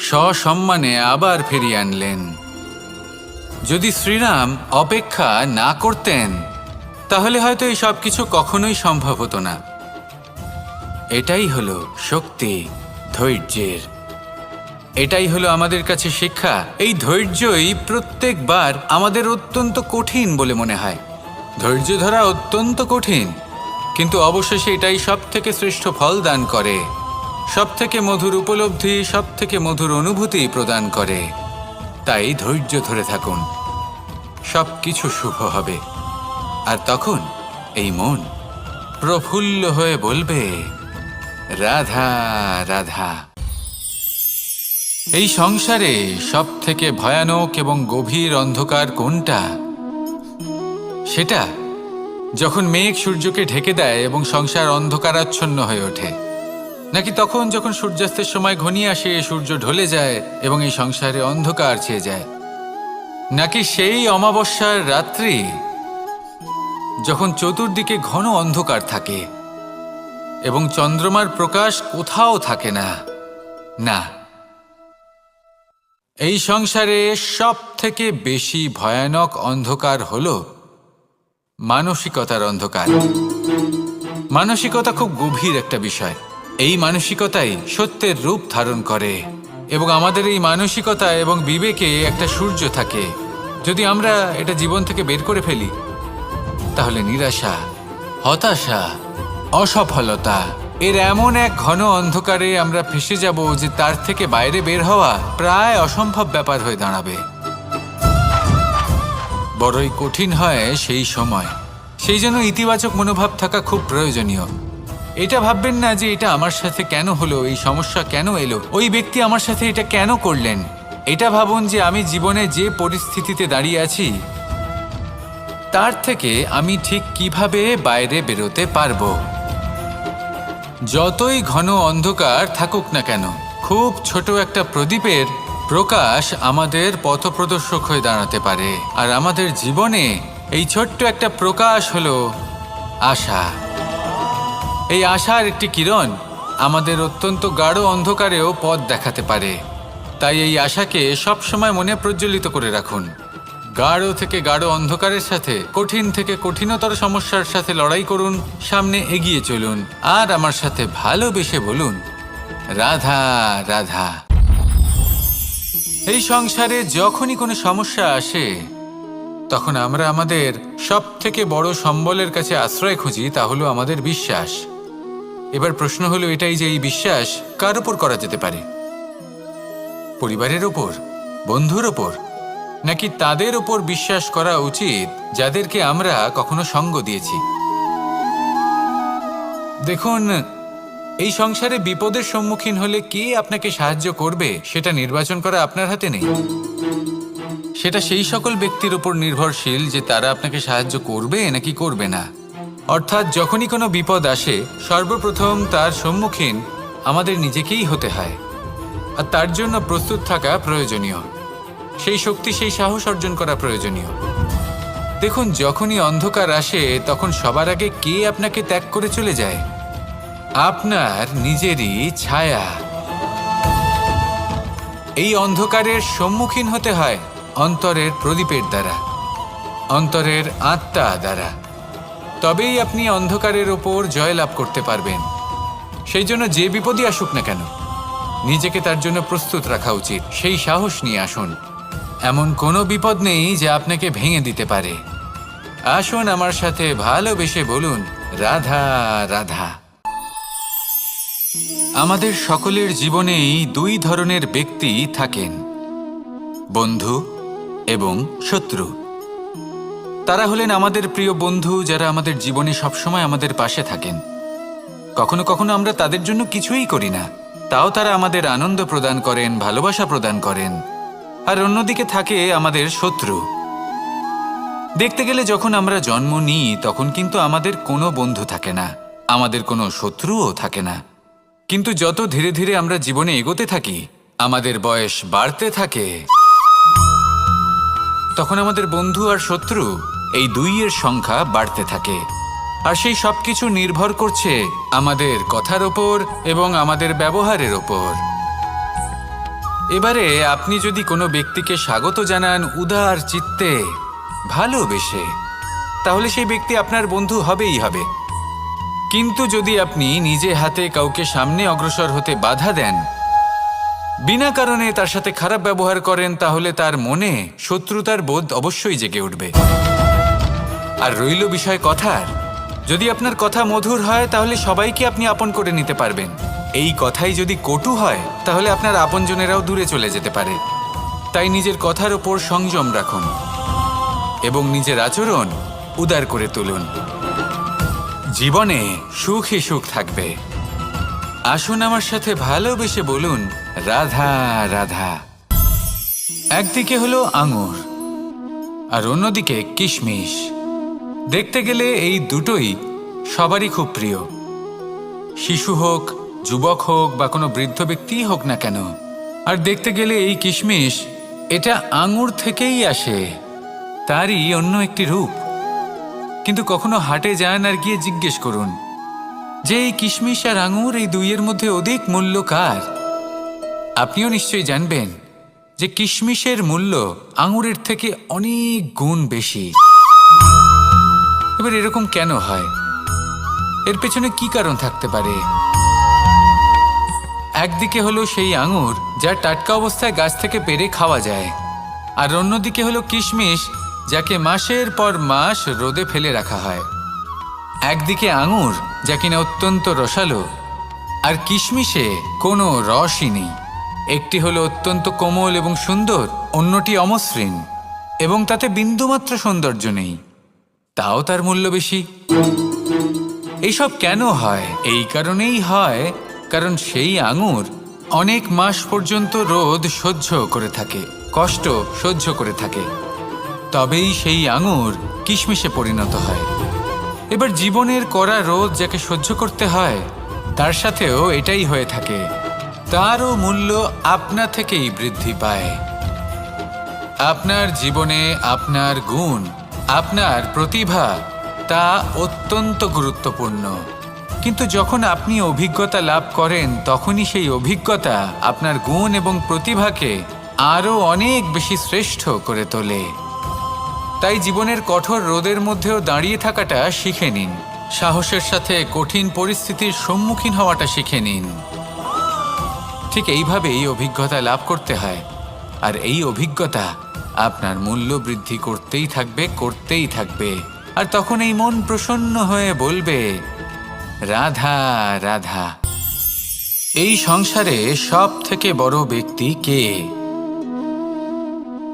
সসম্মানে আবার ফিরিয়ে আনলেন। যদি শ্রীরাম অপেক্ষা না করতেন, তাহলে হয়তো এই সব কিছু কখনোই সম্ভব হতো না। এটাই হলো শক্তি ধৈর্যের। এটাই হলো আমাদের কাছে শিক্ষা। এই ধৈর্যই প্রত্যেকবার আমাদের অত্যন্ত কঠিন বলে মনে হয়। ধৈর্য ধরা অত্যন্ত কঠিন, কিন্তু অবশেষে এটাই সব থেকে শ্রেষ্ঠ ফল দান করে। সবথেকে মধুর উপলব্ধি, সবথেকে মধুর অনুভূতি প্রদান করে। তাই ধৈর্য ধরে থাকুন, সবকিছু শুভ হবে। আর তখন এই মন প্রফুল্ল হয়ে বলবে, রাধা রাধা। এই সংসারে সবথেকে ভয়ানক এবং গভীর অন্ধকার কোনটা? সেটা যখন মেঘ সূর্যকে ঢেকে দেয় এবং সংসার অন্ধকারাচ্ছন্ন হয়ে ওঠে, নাকি তখন যখন সূর্যাস্তের সময় ঘনিয়ে আসে, সূর্য ঢলে যায় এবং এই সংসারে অন্ধকার ছেয়ে যায়, নাকি সেই অমাবস্যার রাত্রি যখন চতুর্দিকে ঘন অন্ধকার থাকে এবং চন্দ্রমার প্রকাশ কোথাও থাকে না? না, এই সংসারে সব থেকে বেশি ভয়ানক অন্ধকার হলো মানসিকতার অন্ধকার। মানসিকতা খুব গভীর একটা বিষয়। এই মানসিকতাই সত্যের রূপ ধারণ করে এবং আমাদের এই মানসিকতা এবং বিবেকে একটা সূর্য থাকে। যদি আমরা এটা জীবন থেকে বের করে ফেলি, তাহলে নিরাশা, হতাশা, অসফলতা এর এমন এক ঘন অন্ধকারে আমরা ফেসে যাব যে তার থেকে বাইরে বের হওয়া প্রায় অসম্ভব ব্যাপার হয়ে দাঁড়াবে। বড়ই কঠিন হয় সেই সময়। সেই জন্য ইতিবাচক মনোভাব থাকা খুব প্রয়োজনীয়। এটা ভাববেন না যে এটা আমার সাথে কেন হলো, এই সমস্যা কেন এলো, ওই ব্যক্তি আমার সাথে এটা কেন করলেন। এটা ভাবুন যে আমি জীবনে যে পরিস্থিতিতে দাঁড়িয়ে আছি তার থেকে আমি ঠিক কিভাবে বাইরে বেরোতে পারবো। যতই ঘন অন্ধকার থাকুক না কেন, খুব ছোট একটা প্রদীপের প্রকাশ আমাদের পথপ্রদর্শক হয়ে দাঁড়াতে পারে। আর আমাদের জীবনে এই ছোট্ট একটা প্রকাশ হলো আশা। এই আশার একটি কিরণ আমাদের অত্যন্ত গাঢ় অন্ধকারেও পথ দেখাতে পারে। তাই এই আশাকে সবসময় মনে প্রজ্বলিত করে রাখুন। গাঢ় থেকে গাঢ় অন্ধকারের সাথে, কঠিন থেকে কঠিনতর সমস্যার সাথে লড়াই করুন, সামনে এগিয়ে চলুন, আর আমার সাথে ভালোবেসে বলুন, রাধা রাধা। এই সংসারে যখনই কোনো সমস্যা আসে, তখন আমরা আমাদের সব থেকে বড় সম্বলের কাছে আশ্রয় খুঁজি, তা হলো আমাদের বিশ্বাস। এবার প্রশ্ন হলো এটাই যে এই বিশ্বাস কার ওপর করা যেতে পারে? পরিবারের ওপর, বন্ধুর ওপর, নাকি তাদের ওপর বিশ্বাস করা উচিত যাদেরকে আমরা কখনো সঙ্গ দিয়েছি? দেখুন, এই সংসারে বিপদের সম্মুখীন হলে কে আপনাকে সাহায্য করবে সেটা নির্বাচন করা আপনার হাতে নেই। সেটা সেই সকল ব্যক্তির উপর নির্ভরশীল যে তারা আপনাকে সাহায্য করবে নাকি করবে না। অর্থাৎ যখনই কোনো বিপদ আসে, সর্বপ্রথম তার সম্মুখীন আমাদের নিজেকেই হতে হয়, আর তার জন্য প্রস্তুত থাকা প্রয়োজনীয়। সেই শক্তি, সেই সাহস অর্জন করা প্রয়োজনীয়। দেখুন, যখনই অন্ধকার আসে তখন সবার আগে কে আপনাকে ত্যাগ করে চলে যায়? আপনার নিজেরই ছায়া। এই অন্ধকারের সম্মুখীন হতে হয় অন্তরের প্রদীপের দ্বারা, অন্তরের আত্মা দ্বারা। তবেই আপনি অন্ধকারের ওপর জয়লাভ করতে পারবেন। সেই জন্য যে বিপদই আসুক না কেন, নিজেকে তার জন্য প্রস্তুত রাখা উচিত। সেই সাহস নিয়ে আসুন। এমন কোনো বিপদ নেই যা আপনাকে ভেঙে দিতে পারে। আসুন আমার সাথে ভালোবেসে বলুন, রাধা রাধা। আমাদের সকলের জীবনেই দুই ধরনের ব্যক্তি থাকেন, বন্ধু এবং শত্রু। তারা হলেন আমাদের প্রিয় বন্ধু, যারা আমাদের জীবনে সবসময় আমাদের পাশে থাকেন। কখনো কখনো আমরা তাদের জন্য কিছুই করি না, তাও তারা আমাদের আনন্দ প্রদান করেন, ভালোবাসা প্রদান করেন। আর অন্যদিকে থাকে আমাদের শত্রু। দেখতে গেলে যখন আমরা জন্ম নিই তখন কিন্তু আমাদের কোনো বন্ধু থাকে না, আমাদের কোনো শত্রুও থাকে না। কিন্তু যত ধীরে ধীরে আমরা জীবনে এগোতে থাকি, আমাদের বয়স বাড়তে থাকে, তখন আমাদের বন্ধু আর শত্রু এই দুইয়ের সংখ্যা বাড়তে থাকে। আর সেই সবকিছু নির্ভর করছে আমাদের কথার ওপর এবং আমাদের ব্যবহারের ওপর। এবারে আপনি যদি কোনো ব্যক্তিকে স্বাগত জানান উদার চিত্তে, ভালোবেসে, তাহলে সেই ব্যক্তি আপনার বন্ধু হবেই হবে। কিন্তু যদি আপনি নিজে হাতে কাউকে সামনে অগ্রসর হতে বাধা দেন, বিনা কারণে তার সাথে খারাপ ব্যবহার করেন, তাহলে তার মনে শত্রুতার বোধ অবশ্যই জেগে উঠবে। আর রইল বিষয় কথার, যদি আপনার কথা মধুর হয় তাহলে সবাইকে আপনি আপন করে নিতে পারবেন। এই কথাই যদি কটু হয় তাহলে আপনার আপনজনেরাও দূরে চলে যেতে পারে। তাই নিজের কথার ওপর সংযম রাখুন এবং নিজের আচরণ উদার করে তুলুন। জীবনে সুখই সুখ থাকবে। আসুন আমার সাথে ভালোবেসে বলুন রাধা রাধা। একদিকে হলো আঙুর আর অন্যদিকে কিশমিশ। দেখতে গেলে এই দুটোই সবারই খুব প্রিয়। শিশু হোক, যুবক হোক বা কোনো বৃদ্ধ ব্যক্তি হোক না কেন। আর দেখতে গেলে এই কিশমিশ এটা আঙুর থেকেই আসে, তারই অন্য একটি রূপ। কিন্তু কখনো হাটে যান আর গিয়ে জিজ্ঞেস করুন যে এই কিশমিশ আর আঙুর এই দুইয়ের মধ্যে অধিক মূল্য কার। আপনিও নিশ্চয়ই জানবেন যে কিশমিশের মূল্য আঙুরের থেকে অনেক গুণ বেশি। এবার এরকম কেন হয়? এর পেছনে কি কারণ থাকতে পারে? একদিকে হলো সেই আঙুর যা টাটকা অবস্থায় গাছ থেকে পেড়ে খাওয়া যায়, আর অন্যদিকে হলো কিশমিশ যাকে মাসের পর মাস রোদে ফেলে রাখা হয়। একদিকে আঙুর যা কিনা অত্যন্ত রসালো, আর কিশমিশে কোনো রসই নেই। একটি হলো অত্যন্ত কোমল এবং সুন্দর, অন্যটি অমসৃণ এবং তাতে বিন্দুমাত্র সৌন্দর্য নেই, তাও তার মূল্য বেশি। এইসব কেন হয়? এই কারণেই হয় কারণ সেই আঙুর অনেক মাস পর্যন্ত রোদ সহ্য করে থাকে, কষ্ট সহ্য করে থাকে, তবেই সেই আঙুর কিশমিশে পরিণত হয়। এবার জীবনের কড়া রোদ যাকে সহ্য করতে হয় তার সাথেও এটাই হয়ে থাকে, তারও মূল্য আপনা থেকেই বৃদ্ধি পায়। আপনার জীবনে আপনার গুণ, আপনার প্রতিভা তা অত্যন্ত গুরুত্বপূর্ণ। কিন্তু যখন আপনি অভিজ্ঞতা লাভ করেন তখনই সেই অভিজ্ঞতা আপনার গুণ এবং প্রতিভাকে আরও অনেক বেশি শ্রেষ্ঠ করে তোলে। তাই জীবনের কঠোর রোদের মধ্যেও দাঁড়িয়ে থাকাটা শিখে নিন, সাহসের সাথে কঠিন পরিস্থিতির সম্মুখীন হওয়াটা শিখে নিন। ঠিক এইভাবেই অভিজ্ঞতা লাভ করতে হয়, আর এই অভিজ্ঞতা আপনার মূল্য বৃদ্ধি করতেই থাকবে, করতেই থাকবে। আর তখন এই মন প্রসন্ন হয়ে বলবে রাধা রাধা। এই সংসারে সব থেকে বড় ব্যক্তি কে?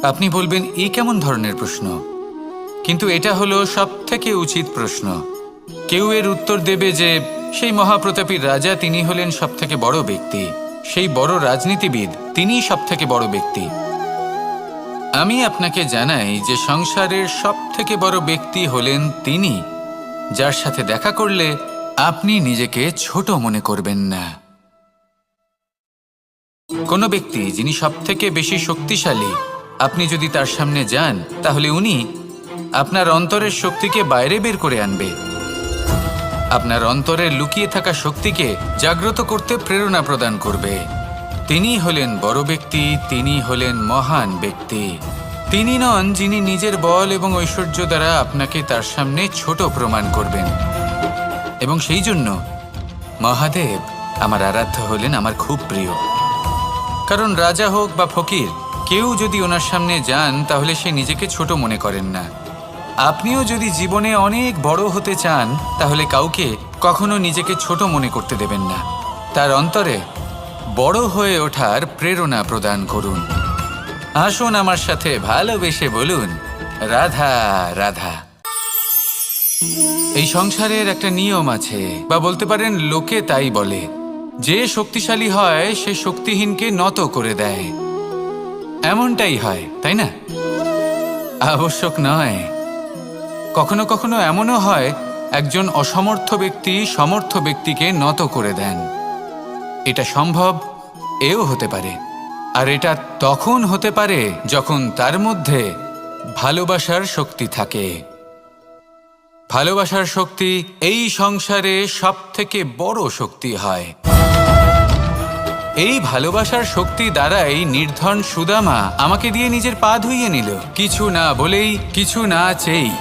আপনি বলবেন এ কেমন ধরনের প্রশ্ন? কিন্তু এটা হলো সব থেকে উচিত প্রশ্ন। কেউ এর উত্তর দেবে যে সেই মহাপ্রতাপী রাজা, তিনি হলেন সব থেকে বড় ব্যক্তি, সেই বড় রাজনীতিবিদ, তিনিই সব থেকে বড় ব্যক্তি। আমি আপনাকে জানাই যে সংসারের সব থেকে বড় ব্যক্তি হলেন তিনি, যার সাথে দেখা করলে আপনি নিজেকে ছোট মনে করবেন না। কোনো ব্যক্তি যিনি সব থেকে বেশি শক্তিশালী, আপনি যদি তার সামনে যান তাহলে উনি আপনার অন্তরের শক্তিকে বাইরে বের করে আনবে, আপনার অন্তরের লুকিয়ে থাকা শক্তিকে জাগ্রত করতে প্রেরণা প্রদান করবে। তিনি হলেন বড় ব্যক্তি, তিনি হলেন মহান ব্যক্তি। তিনি নন যিনি নিজের বল এবং ঐশ্বর্য দ্বারা আপনাকে তার সামনে ছোট প্রমাণ করবেন। এবং সেই জন্য মহাদেব আমার আরাধ্য হলেন আমার খুব প্রিয়। কারণ রাজা হোক বা ফকির, কেউ যদি ওনার সামনে যান তাহলে সে নিজেকে ছোট মনে করেন না। আপনিও যদি জীবনে অনেক বড় হতে চান তাহলে কাউকে কখনো নিজেকে ছোট মনে করতে দেবেন না। তার অন্তরে বড় হয়ে ওঠার প্রেরণা প্রদান করুন। আসুন আমার সাথে ভালোবেসে বলুন রাধা রাধা। এই সংসারের একটা নিয়ম আছে, বা বলতে পারেন লোকে তাই বলে, যে শক্তিশালী হয় সে শক্তিহীনকে নত করে দেয়। এমনটাই হয়, তাই না? আবশ্যক নয়। কখনো কখনো এমনও হয় একজন অসমর্থ ব্যক্তি সমর্থ ব্যক্তিকে নত করে দেন। এটা সম্ভব, এও হতে পারে। আর এটা তখন হতে পারে যখন তার মধ্যে ভালোবাসার শক্তি থাকে। ভালোবাসার শক্তি এই সংসারে সব থেকে বড় শক্তি হয়। এই ভালোবাসার শক্তি দ্বারাই নির্ধন সুদামা আমাকে দিয়ে নিজের পা ধুইয়ে নিল, কিছু না বলেই, কিছু না চেয়েই।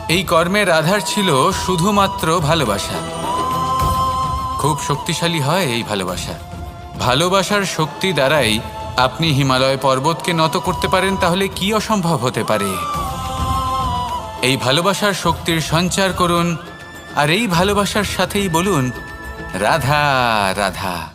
এই কর্মের আধার ছিল শুধুমাত্র ভালোবাসা। খুব শক্তিশালী হয় এই ভালোবাসা। ভালোবাসার শক্তি দ্বারাই আপনি হিমালয় পর্বতকে নত করতে পারেন, তাহলে কি অসম্ভব হতে পারে? এই ভালোবাসার শক্তির সঞ্চার করুন, আর এই ভালোবাসার সাথেই বলুন রাধা রাধা।